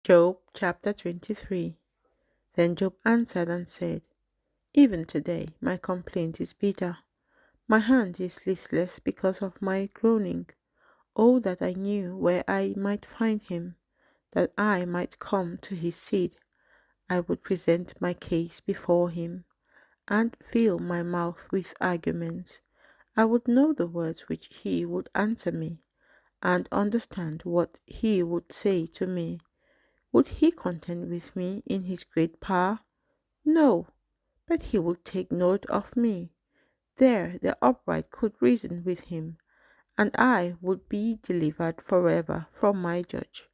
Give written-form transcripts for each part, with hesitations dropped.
Job chapter 23. Then Job answered and said, Even today my complaint is bitter. My hand is listless because of my groaning. Oh, that I knew where I might find him, that I might come to his seat. I would present my case before him, and fill my mouth with arguments. I would know the words which he would answer me, and understand what he would say to me. Would he contend with me in his great power? No, but he would take note of me. There the upright could reason with him, and I would be delivered forever from my judge.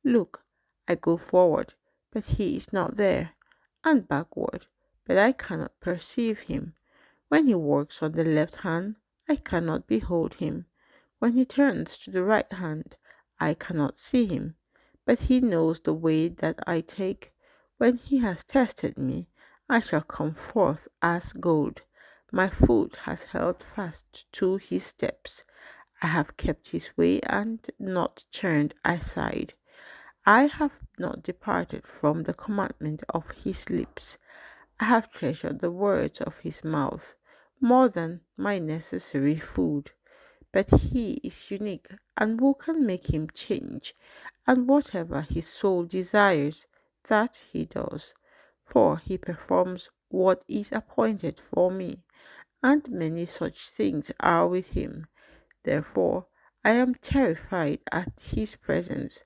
Look, I go forward, but he is not there, and backward, but I cannot perceive him. When he works on the left hand, I cannot behold him. When he turns to the right hand, I cannot see him. But he knows the way that I take. When he has tested me, I shall come forth as gold. My foot has held fast to his steps. I have kept his way and not turned aside. I have not departed from the commandment of his lips. I have treasured the words of his mouth more than my necessary food. But he is unique, and who can make him change? And whatever his soul desires, that he does. For he performs what is appointed for me, and many such things are with him. Therefore, I am terrified at his presence.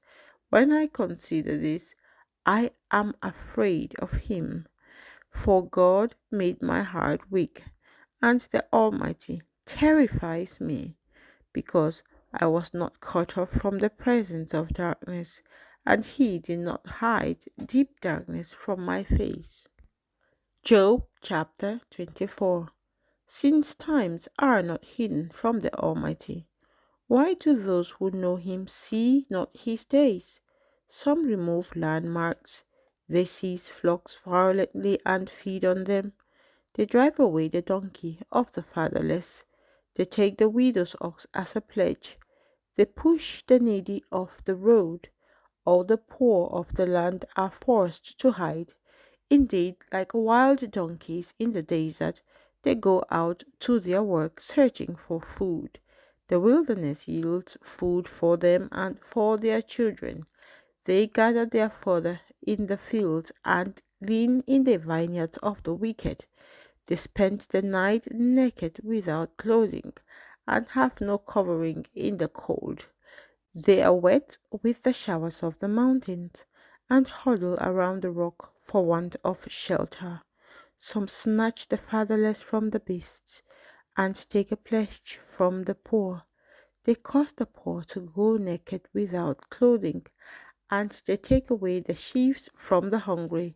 When I consider this, I am afraid of him. For God made my heart weak, and the Almighty terrifies me, because I was not cut off from the presence of darkness, and he did not hide deep darkness from my face. Job chapter 24. Since times are not hidden from the Almighty, why do those who know him see not his days? Some remove landmarks, they seize flocks violently and feed on them. They drive away the donkey of the fatherless. They take the widow's ox as a pledge. They push the needy off the road. All the poor of the land are forced to hide. Indeed, like wild donkeys in the desert, they go out to their work searching for food. The wilderness yields food for them and for their children. They gather their fodder in the fields and glean in the vineyards of the wicked. They spend the night naked without clothing, and have no covering in the cold. They are wet with the showers of the mountains, and huddle around the rock for want of shelter. Some snatch the fatherless from the beasts, and take a pledge from the poor. They cause the poor to go naked without clothing, and they take away the sheaves from the hungry.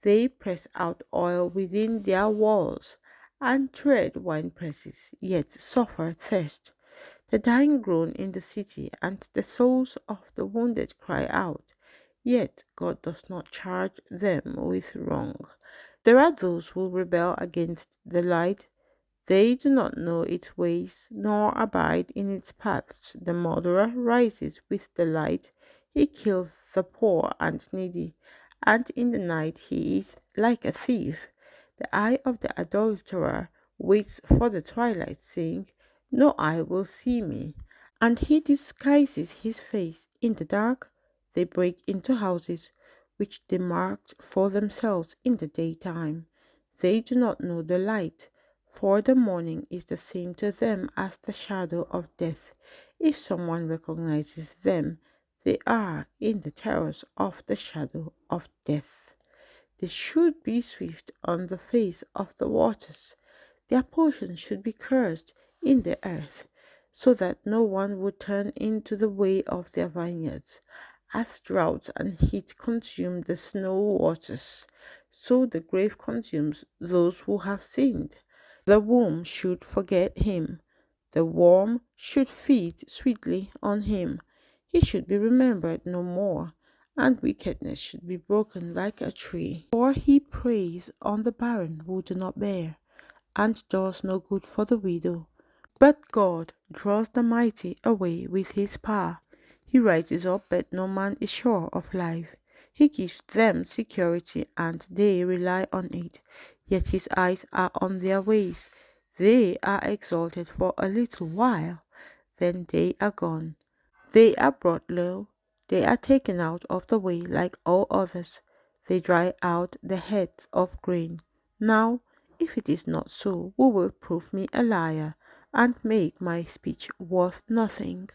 They press out oil within their walls, and tread winepresses, yet suffer thirst. The dying groan in the city, and the souls of the wounded cry out, yet God does not charge them with wrong. There are those who rebel against the light. They do not know its ways, nor abide in its paths. The murderer rises with the light. He kills the poor and needy, and in the night he is like a thief. The eye of the adulterer waits for the twilight, saying, No eye will see me. And he disguises his face in the dark. They break into houses which they marked for themselves in the daytime. They do not know the light, for the morning is the same to them as the shadow of death. If someone recognizes them, they are in the terrors of the shadow of death. They should be swift on the face of the waters. Their portion should be cursed in the earth, so that no one would turn into the way of their vineyards. As drought and heat consume the snow waters, so the grave consumes those who have sinned. The womb should forget him. The worm should feed sweetly on him. He should be remembered no more, and wickedness should be broken like a tree. For he preys on the barren who do not bear, and does no good for the widow. But God draws the mighty away with his power. He rises up, but no man is sure of life. He gives them security and they rely on it, yet his eyes are on their ways. They are exalted for a little while, then they are gone. They are brought low, they are taken out of the way like all others. They dry out the heads of grain. Now, if it is not so, who will prove me a liar and make my speech worth nothing?